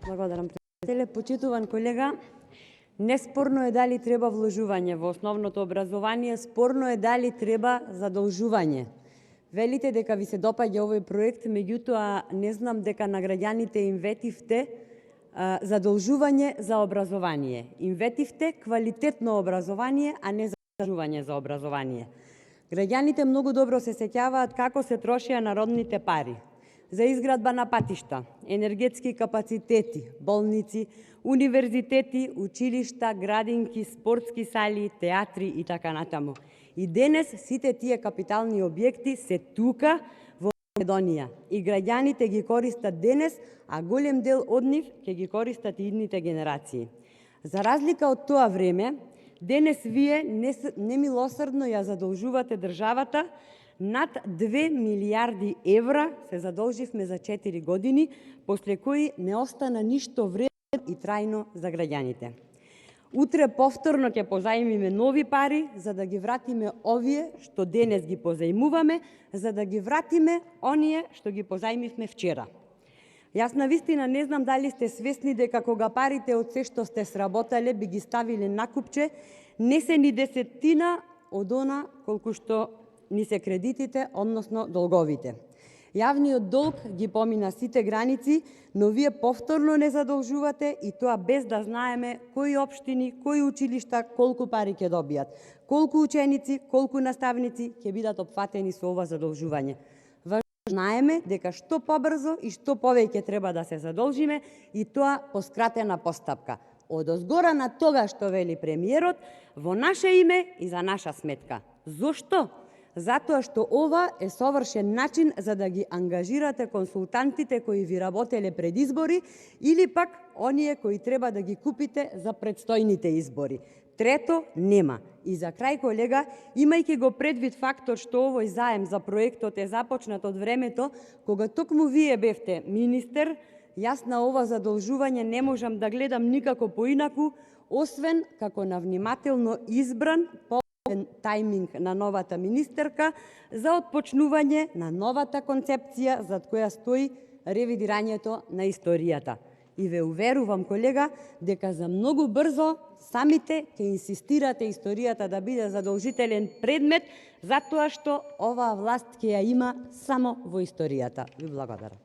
Благодарам, председателе. Почитуван колега, неспорно е дали треба вложување во основното образование, спорно е дали треба задолжување. Велите дека ви се допаѓа овој проект, меѓутоа не знам дека на граѓаните им ветивте задолжување за образование. Им ветивте квалитетно образование, а не задолжување за образование. Граѓаните многу добро се сеќаваат како се трошеа народните пари за изградба на патишта, енергетски капацитети, болници, универзитети, училишта, градинки, спортски сали, театри и така натаму. И денес сите тие капитални објекти се тука во Македонија и граѓаните ги користат денес, а голем дел од нив ќе ги користат и идните генерации. За разлика од тоа време, денес вие немилосрдно ја задолжувате државата. Над 2 милиарди евра се задолживме за 4 години, после кои не остана ништо вредно и трајно за граѓаните. Утре повторно ќе позајмиме нови пари, за да ги вратиме овие што денес ги позајмуваме, за да ги вратиме оние што ги позајмивме вчера. Јас навистина не знам дали сте свесни дека кога парите од се што сте сработале би ги ставиле на купче, не се ни десетина од она колку што ни се кредитите, односно долговите. Јавниот долг ги помина сите граници, но вие повторно не задолжувате и тоа без да знаеме кои општини, кои училишта, колку пари ќе добијат, колку ученици, колку наставници ќе бидат опфатени со ова задолжување. Знаеме дека што побрзо и што повеќе треба да се задолжиме и тоа по скратена постапка. Одозгора на тоа што вели премиерот, во наше име и за наша сметка. Зошто? Затоа што ова е совршен начин за да ги ангажирате консултантите кои ви работеле пред избори или пак оние кои треба да ги купите за предстојните избори. Трето, нема. И за крај, колега, имајќи го предвид фактор што овој заем за проектот е започнат од времето кога токму вие бевте министер, јас на ова задолжување не можам да гледам никако поинаку, освен како на внимателно избран тајминг на новата министерка за отпочнување на новата концепција зад која стои ревидирањето на историјата. И ве уверувам, колега, дека за многу брзо самите ќе инсистирате историјата да биде задолжителен предмет, затоа што оваа власт ќе ја има само во историјата. Ви благодарам.